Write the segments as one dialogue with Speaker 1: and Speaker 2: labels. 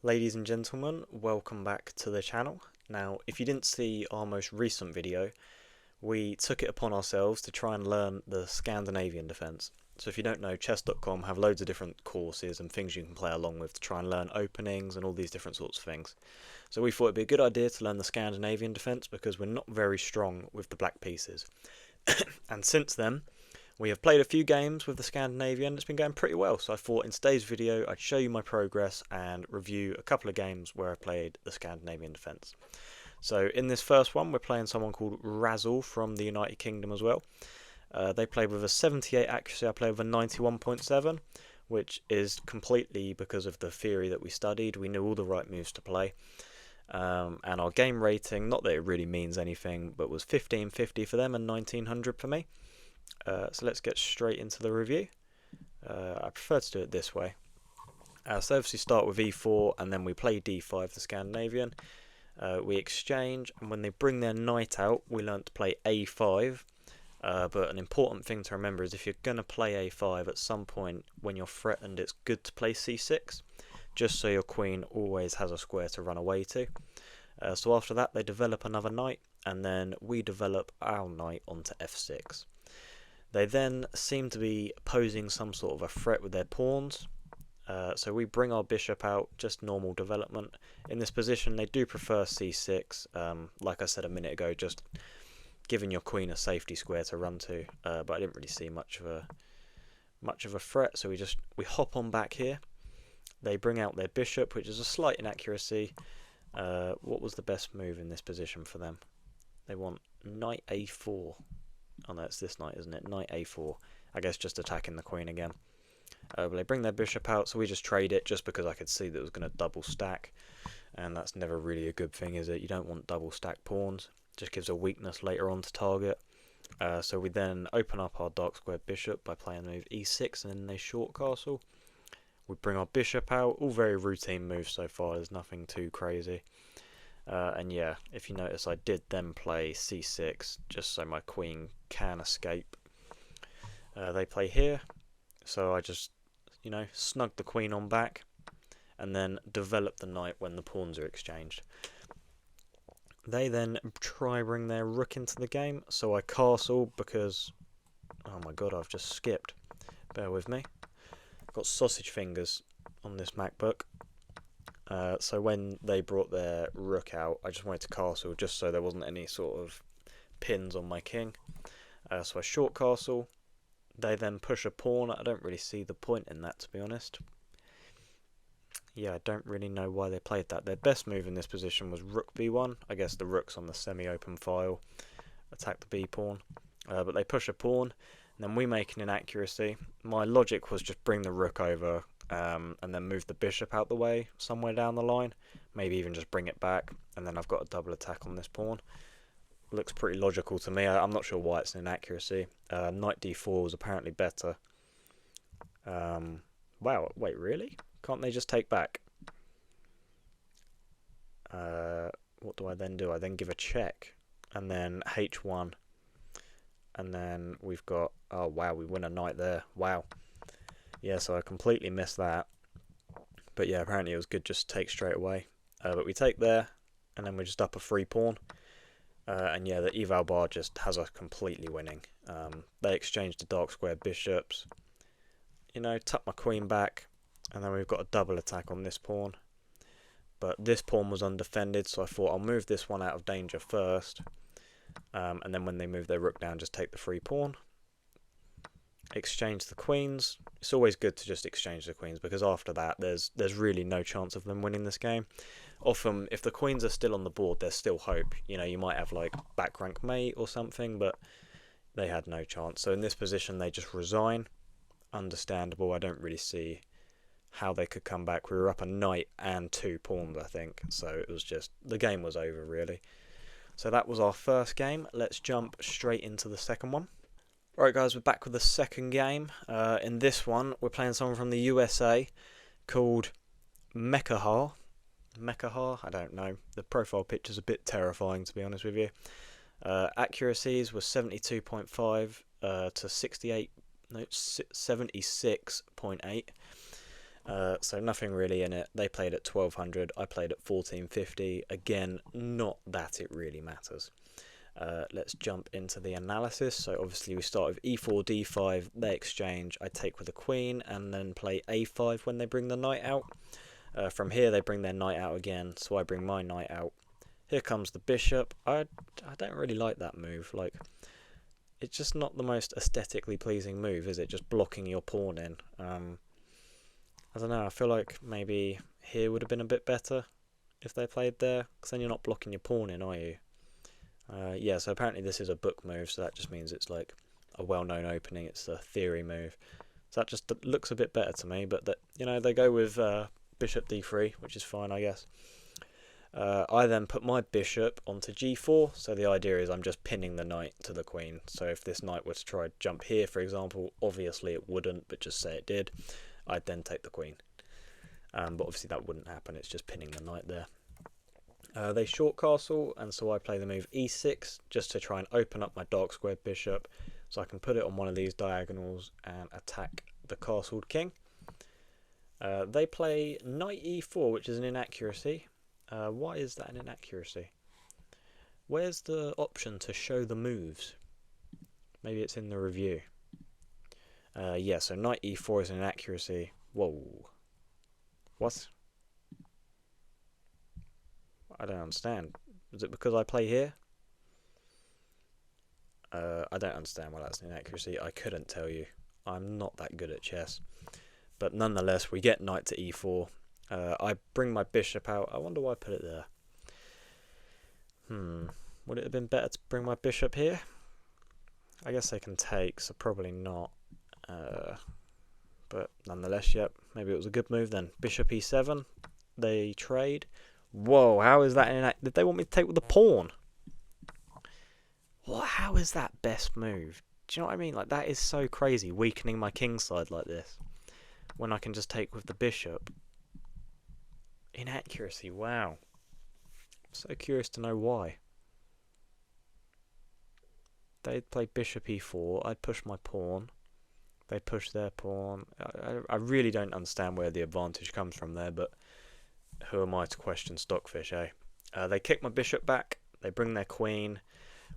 Speaker 1: Ladies and gentlemen, welcome back to the channel. Now, if you didn't see our most recent video, we took it upon ourselves to try and learn the Scandinavian defense. So if you don't know, chess.com have loads of different courses and things you can play along with to try and learn openings and all these different sorts of things. So we thought it'd be a good idea to learn the Scandinavian defense because we're not very strong with the black pieces. And since then, we have played a few games with the Scandinavian. It's been going pretty well, so I thought in today's video I'd show you my progress and review a couple of games where I played the Scandinavian defense. So in this first one we're playing someone called Razzle from the United Kingdom as well. They played with a 78 accuracy, I played with a 91.7, which is completely because of the theory that we studied. We knew all the right moves to play. And our game rating, not that it really means anything, but was 1550 for them and 1900 for me. So let's get straight into the review. I prefer to do it this way. So obviously start with e4 and then we play d5, the Scandinavian. We exchange, and when they bring their knight out, we learn to play a5. But an important thing to remember is if you're going to play a5 at some point when you're threatened, it's good to play c6, just so your queen always has a square to run away to. So after that they develop another knight, and then we develop our knight onto f6. They then seem to be posing some sort of a threat with their pawns. So we bring our bishop out, just normal development. In this position they do prefer c6, like I said a minute ago, just giving your queen a safety square to run to. But I didn't really see much of a threat, so we hop on back here. They bring out their bishop, which is a slight inaccuracy. What was the best move in this position for them? They want knight a4. Oh no, it's this knight, isn't it? Knight a4. I guess just attacking the queen again. But they bring their bishop out, so we just trade it just because I could see that it was going to double stack. And that's never really a good thing, is it? You don't want double stack pawns. It just gives a weakness later on to target. So we then open up our dark square bishop by playing the move e6 and then they short castle. We bring our bishop out. All very routine moves so far. There's nothing too crazy. And yeah, if you notice, I did then play c6 just so my queen can escape. They play here, so I just, snug the queen on back and then develop the knight when the pawns are exchanged. They then try bring their rook into the game, so I castle because, oh my god, I've just skipped. Bear with me. I've got sausage fingers on this MacBook. So when they brought their rook out, I just wanted to castle just so there wasn't any sort of pins on my king. So I short castle. They then push a pawn. I don't really see the point in that, to be honest. Yeah, I don't really know why they played that. Their best move in this position was rook b1. I guess the rook's on the semi-open file. Attack the b pawn. But they push a pawn, and then we make an inaccuracy. My logic was just bring the rook over, and then move the bishop out the way somewhere down the line. Maybe even just bring it back, and then I've got a double attack on this pawn. Looks pretty logical to me. I'm not sure why it's an inaccuracy. Knight d4 was apparently better. Wow, wait, really? Can't they just take back? What do I then do? I then give a check, and then h1, and then we've got, oh wow, we win a knight there. Wow. Yeah, so I completely missed that. But yeah, apparently it was good just to take straight away. But we take there, and then we're just up a free pawn. And yeah, the eval bar just has us completely winning. They exchange the dark square bishops. Tuck my queen back, and then we've got a double attack on this pawn. But this pawn was undefended, so I thought I'll move this one out of danger first. And then when they move their rook down, just take the free pawn. Exchange the queens. It's always good to just exchange the queens because after that there's really no chance of them winning this game. Often if the queens are still on the board, there's still hope. You might have like back rank mate or something, but they had no chance. So in this position they just resign. Understandable. I don't really see how they could come back. We were up a knight and 2 pawns, I think, so it was just, the game was over really. So that was our first game. Let's jump straight into the second one. Alright guys, we're back with the second game. In this one, we're playing someone from the USA called Mekahar. Mekahar? I don't know. The profile picture's a bit terrifying, to be honest with you. Accuracies was 72.5 to 76.8. So nothing really in it. They played at 1200, I played at 1450. Again, not that it really matters. Let's jump into the analysis. So obviously we start with e4, d5, they exchange, I take with the queen, and then play a5 when they bring the knight out. From here they bring their knight out again, so I bring my knight out. Here comes the bishop. I don't really like that move. Like, it's just not the most aesthetically pleasing move, is it? Just blocking your pawn in. I don't know, I feel like maybe here would have been a bit better if they played there, because then you're not blocking your pawn in, are you? Yeah, so apparently this is a book move, so that just means it's like a well-known opening. It's a theory move. So that just looks a bit better to me, but that, you know, they go with bishop d3, which is fine, I guess. I then put my bishop onto g4, so the idea is I'm just pinning the knight to the queen. So if this knight were to try to jump here, for example, obviously it wouldn't, but just say it did, I'd then take the queen. But obviously that wouldn't happen, it's just pinning the knight there. They short castle, and so I play the move e6 just to try and open up my dark squared bishop, so I can put it on one of these diagonals and attack the castled king. They play knight e4, which is an inaccuracy. Why is that an inaccuracy? Where's the option to show the moves? Maybe it's in the review. Yeah, so knight e4 is an inaccuracy. Whoa. What? I don't understand. Is it because I play here? I don't understand why that's an inaccuracy. I couldn't tell you. I'm not that good at chess. But nonetheless, we get knight to e4. I bring my bishop out. I wonder why I put it there. Would it have been better to bring my bishop here? I guess they can take, so probably not. But nonetheless, yep, maybe it was a good move then. Bishop e7. They trade. Whoa, how is that? Did they want me to take with the pawn? What? How is that best move? Do you know what I mean? Like, that is so crazy, weakening my king side like this, when I can just take with the bishop. Inaccuracy, wow. I'm so curious to know why. They'd play bishop e4, I'd push my pawn. They push their pawn. I really don't understand where the advantage comes from there, but who am I to question Stockfish, eh? They kick my bishop back, they bring their queen,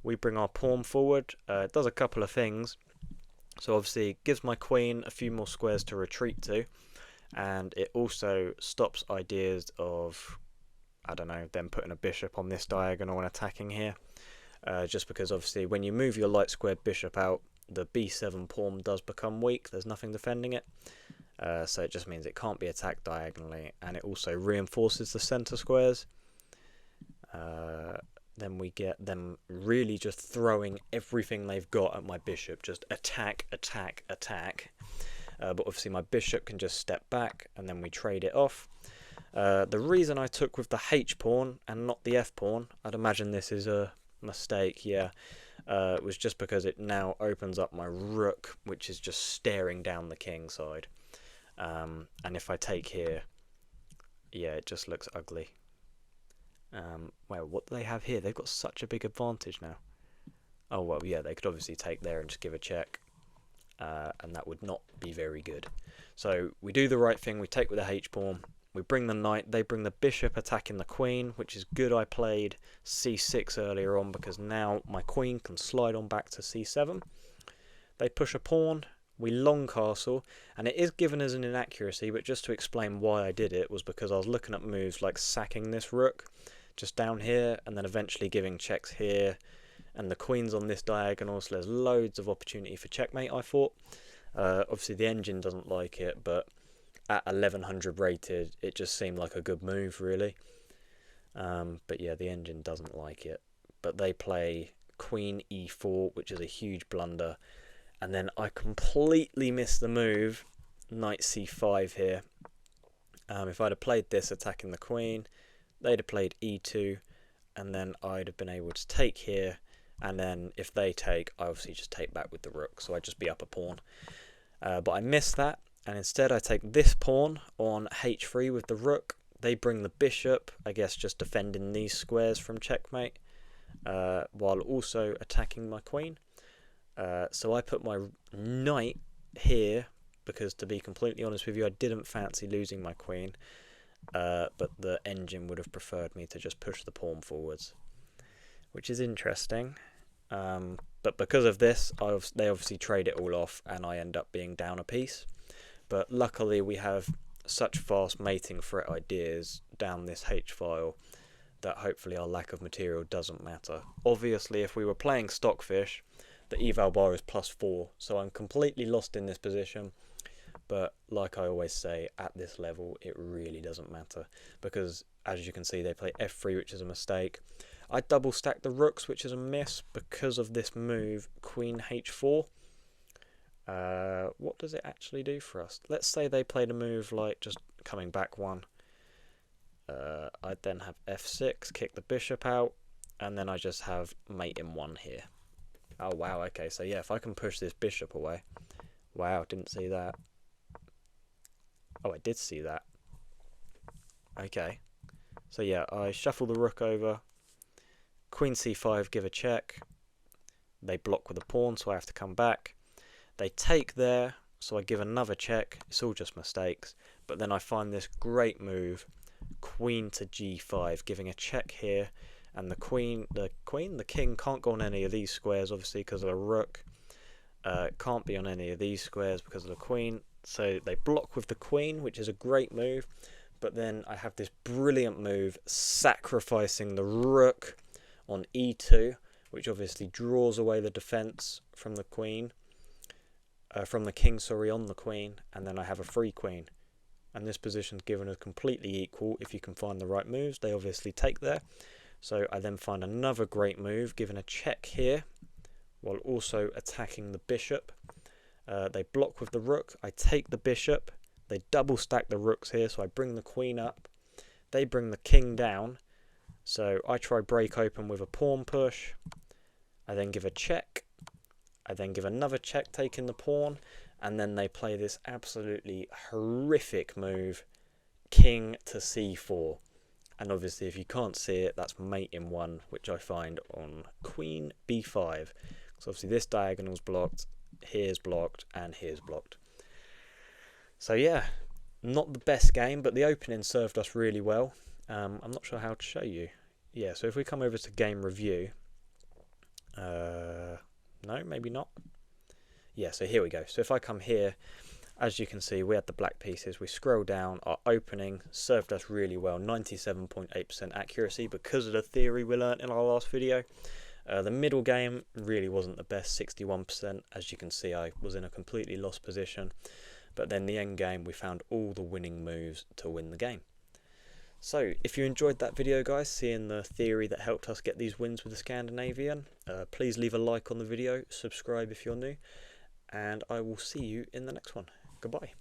Speaker 1: we bring our pawn forward. It does a couple of things. So obviously it gives my queen a few more squares to retreat to, and it also stops ideas of, I don't know, them putting a bishop on this diagonal and attacking here. Just because obviously when you move your light squared bishop out, the b7 pawn does become weak, there's nothing defending it. So it just means it can't be attacked diagonally, and it also reinforces the centre squares. Then we get them really just throwing everything they've got at my bishop, just attack, attack, attack. But obviously my bishop can just step back, and then we trade it off. The reason I took with the h pawn and not the f pawn, I'd imagine this is a mistake, yeah, was just because it now opens up my rook, which is just staring down the king side. And if I take here, yeah, it just looks ugly. Well, what do they have here? They've got such a big advantage now. Oh, well, yeah, they could obviously take there and just give a check. And that would not be very good. So we do the right thing. We take with the h-pawn. We bring the knight. They bring the bishop, attacking the queen, which is good. I played c6 earlier on because now my queen can slide on back to c7. They push a pawn. We long castle, and it is given as an inaccuracy, but just to explain why I did it was because I was looking at moves like sacking this rook just down here, and then eventually giving checks here, and the queen's on this diagonal, so there's loads of opportunity for checkmate, I thought. Obviously the engine doesn't like it, but at 1100 rated, it just seemed like a good move, really. But yeah, the engine doesn't like it. But they play queen e4, which is a huge blunder. And then I completely missed the move, knight c5 here. If I'd have played this attacking the queen, they'd have played e2, and then I'd have been able to take here, and then if they take, I obviously just take back with the rook, so I'd just be up a pawn. But I missed that, and instead I take this pawn on h3 with the rook. They bring the bishop, I guess just defending these squares from checkmate, while also attacking my queen. So I put my knight here because to be completely honest with you, I didn't fancy losing my queen, but the engine would have preferred me to just push the pawn forwards, which is interesting. But because of this, they obviously trade it all off, and I end up being down a piece. But luckily we have such fast mating threat ideas down this H file that hopefully our lack of material doesn't matter. Obviously, if we were playing Stockfish, the eval bar is +4, so I'm completely lost in this position. But like I always say, at this level, it really doesn't matter, because as you can see, they play F3, which is a mistake. I double stack the rooks, which is a miss because of this move, Queen H4. What does it actually do for us? Let's say they played a move like just coming back one. I'd then have F6, kick the bishop out, and then I just have mate in one here. Oh wow, okay, so yeah, if I can push this bishop away. Wow, didn't see that. Oh, I did see that. Okay. So yeah, I shuffle the rook over. Queen c5, give a check. They block with a pawn, so I have to come back. They take there, so I give another check. It's all just mistakes. But then I find this great move, queen to g5, giving a check here. And the king can't go on any of these squares, obviously, because of the rook. Can't be on any of these squares because of the queen. So they block with the queen, which is a great move. But then I have this brilliant move, sacrificing the rook on e2, which obviously draws away the defense from the queen. From the king, sorry, on the queen. And then I have a free queen. And this position's given as completely equal if you can find the right moves. They obviously take there. So I then find another great move, giving a check here, while also attacking the bishop. They block with the rook. I take the bishop. They double stack the rooks here, so I bring the queen up. They bring the king down. So I try break open with a pawn push. I then give a check. I then give another check, taking the pawn. And then they play this absolutely horrific move, king to c4. And obviously, if you can't see it, that's mate in one, which I find on queen b5. So obviously this diagonal's blocked, here's blocked, and here's blocked. So yeah, not the best game, but the opening served us really well. I'm not sure how to show you. Yeah, so if we come over to game review, no, maybe not. Yeah, so here we go. So if I come here, as you can see, we had the black pieces. We scroll down, our opening served us really well, 97.8% accuracy because of the theory we learnt in our last video. The middle game really wasn't the best, 61%. As you can see, I was in a completely lost position. But then the end game, we found all the winning moves to win the game. So if you enjoyed that video, guys, seeing the theory that helped us get these wins with the Scandinavian, please leave a like on the video, subscribe if you're new, and I will see you in the next one. Goodbye.